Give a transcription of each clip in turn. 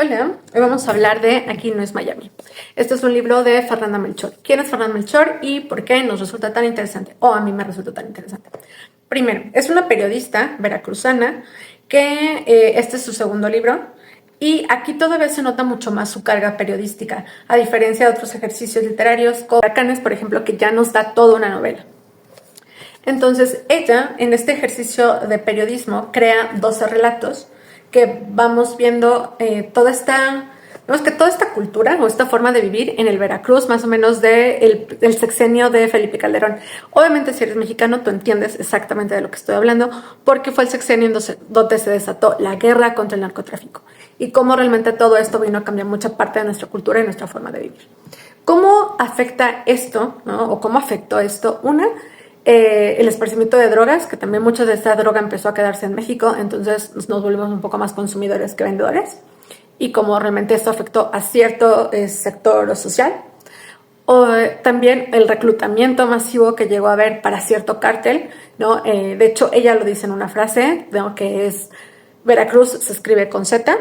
Hola, hoy vamos a hablar de Aquí no es Miami. Este es un libro de Fernanda Melchor. ¿Quién es Fernanda Melchor y por qué nos resulta tan interesante? O a mí me resulta tan interesante. Primero, es una periodista veracruzana que este es su segundo libro y aquí todavía se nota mucho más su carga periodística, a diferencia de otros ejercicios literarios como Huracanes, por ejemplo, que ya nos da toda una novela. Entonces, ella, en este ejercicio de periodismo, crea 12 relatos que vamos viendo vemos que toda esta cultura o esta forma de vivir en el Veracruz, más o menos del sexenio de Felipe Calderón. Obviamente, si eres mexicano, tú entiendes exactamente de lo que estoy hablando, porque fue el sexenio donde se desató la guerra contra el narcotráfico y cómo realmente todo esto vino a cambiar mucha parte de nuestra cultura y nuestra forma de vivir. ¿Cómo afecta esto, ¿no? O cómo afectó esto? El esparcimiento de drogas, que también mucha de esta droga empezó a quedarse en México, entonces nos volvimos un poco más consumidores que vendedores, y cómo realmente esto afectó a cierto sector social. También el reclutamiento masivo que llegó a haber para cierto cártel, ¿no? De hecho, ella lo dice en una frase, ¿no? Que es Veracruz se escribe con Z.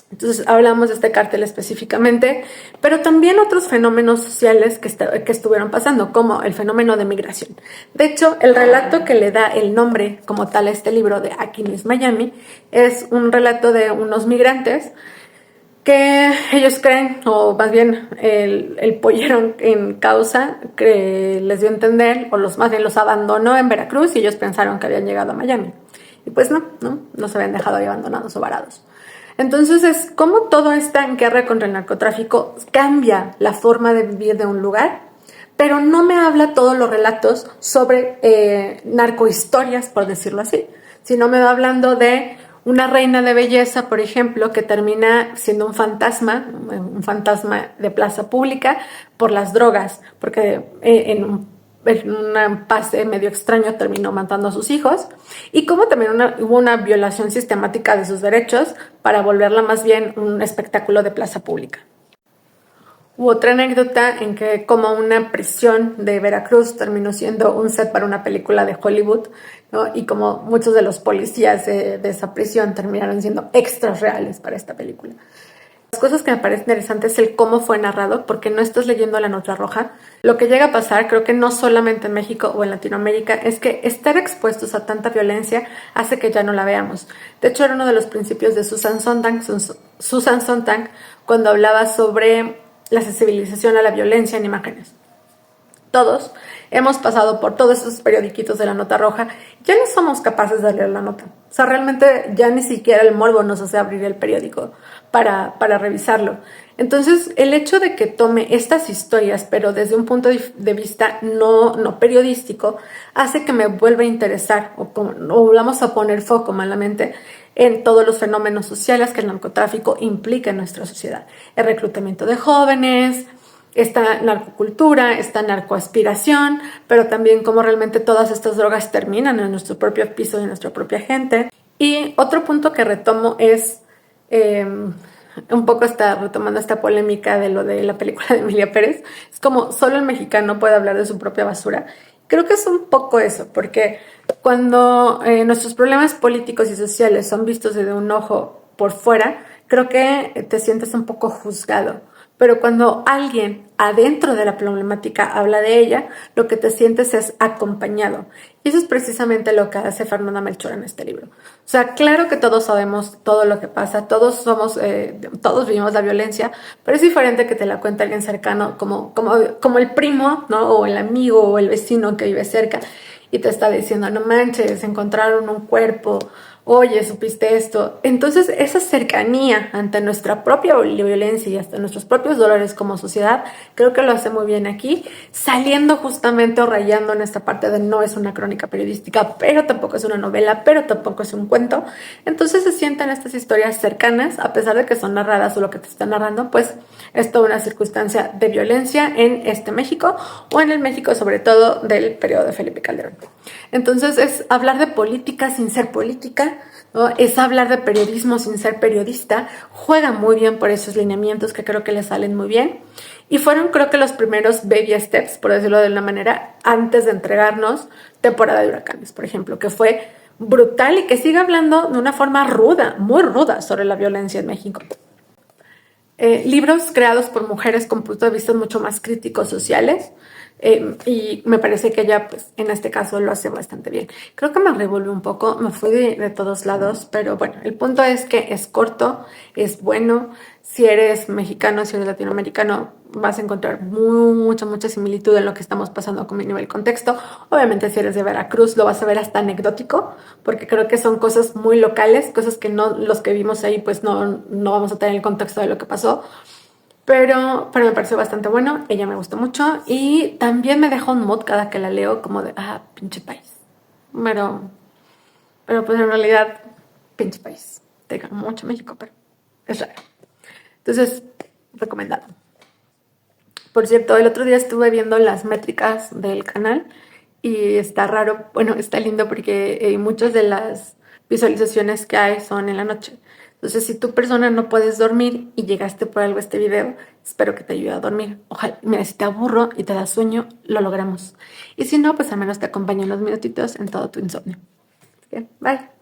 Entonces hablamos de este cártel específicamente, pero también otros fenómenos sociales que estuvieron pasando, como el fenómeno de migración. De hecho, el relato que le da el nombre como tal a este libro de Aquí no es Miami es un relato de unos migrantes que ellos creen, o más bien el pollero en causa que les dio a entender, o más bien los abandonó en Veracruz y ellos pensaron que habían llegado a Miami. Y pues no se habían dejado ahí abandonados o varados. Entonces es como toda esta guerra contra el narcotráfico cambia la forma de vivir de un lugar, pero no me habla todos los relatos sobre narcohistorias, por decirlo así, sino me va hablando de una reina de belleza, por ejemplo, que termina siendo un fantasma de plaza pública por las drogas, porque en un pase medio extraño terminó matando a sus hijos, y como también hubo una violación sistemática de sus derechos para volverla más bien un espectáculo de plaza pública. Hubo otra anécdota en que como una prisión de Veracruz terminó siendo un set para una película de Hollywood, ¿no? Y como muchos de los policías de esa prisión terminaron siendo extras reales para esta película. Las cosas que me parece interesante es el cómo fue narrado, porque no estás leyendo la nota roja. Lo que llega a pasar, creo que no solamente en México o en Latinoamérica, es que estar expuestos a tanta violencia hace que ya no la veamos. De hecho, era uno de los principios de Susan Sontag cuando hablaba sobre la sensibilización a la violencia en imágenes. Todos hemos pasado por todos esos periodiquitos de la nota roja, ya no somos capaces de leer la nota. O sea, realmente ya ni siquiera el morbo nos hace abrir el periódico para revisarlo. Entonces, el hecho de que tome estas historias, pero desde un punto de vista no periodístico, hace que me vuelva a interesar o volvamos a poner foco malamente en todos los fenómenos sociales que el narcotráfico implica en nuestra sociedad. El reclutamiento de jóvenes, esta narcocultura, esta narcoaspiración, pero también cómo realmente todas estas drogas terminan en nuestro propio piso de nuestra propia gente. Y otro punto que retomo es un poco retomando esta polémica de lo de la película de Emilia Pérez. Es como solo el mexicano puede hablar de su propia basura. Creo que es un poco eso, porque cuando nuestros problemas políticos y sociales son vistos desde un ojo por fuera, creo que te sientes un poco juzgado. Pero cuando alguien adentro de la problemática habla de ella, lo que te sientes es acompañado. Y eso es precisamente lo que hace Fernanda Melchor en este libro. O sea, claro que todos sabemos todo lo que pasa, todos vivimos la violencia, pero es diferente que te la cuente alguien cercano, como el primo, ¿no? O el amigo o el vecino que vive cerca y te está diciendo, no manches, encontraron un cuerpo, oye, ¿supiste esto? Entonces, esa cercanía ante nuestra propia violencia y hasta nuestros propios dolores como sociedad, creo que lo hace muy bien aquí, saliendo justamente o rayando en esta parte de no es una crónica periodística, pero tampoco es una novela, pero tampoco es un cuento. Entonces se sienten estas historias cercanas, a pesar de que son narradas o lo que te están narrando, pues es toda una circunstancia de violencia en este México o en el México sobre todo del periodo de Felipe Calderón. Entonces es hablar de política sin ser política, ¿no? Es hablar de periodismo sin ser periodista. Juega muy bien por esos lineamientos que creo que le salen muy bien. Y fueron, creo que, los primeros baby steps, por decirlo de una manera, antes de entregarnos Temporada de Huracanes, por ejemplo, que fue brutal y que sigue hablando de una forma ruda, muy ruda, sobre la violencia en México. libros creados por mujeres con puntos de vista mucho más críticos sociales. Y me parece que ella, pues, en este caso lo hace bastante bien. Creo que me revolvió un poco, me fui de todos lados, pero bueno, el punto es que es corto, es bueno. Si eres mexicano, si eres latinoamericano, vas a encontrar mucha similitud en lo que estamos pasando con mi nivel contexto. Obviamente, si eres de Veracruz, lo vas a ver hasta anecdótico, porque creo que son cosas muy locales, cosas que no, los que vimos ahí, pues no vamos a tener el contexto de lo que pasó. Pero me pareció bastante bueno, ella me gustó mucho y también me deja un mood cada que la leo como de, pinche país. Pero, pero pues en realidad, pinche país. Te amo mucho México, pero es raro. Entonces, recomendado. Por cierto, el otro día estuve viendo las métricas del canal y está raro, bueno, está lindo porque muchas de las visualizaciones que hay son en la noche. Entonces, si tu persona no puedes dormir y llegaste por algo a este video, espero que te ayude a dormir. Ojalá, mira, si te aburro y te da sueño, lo logramos. Y si no, pues al menos te acompaño unos minutitos en todo tu insomnio. Así que, bye.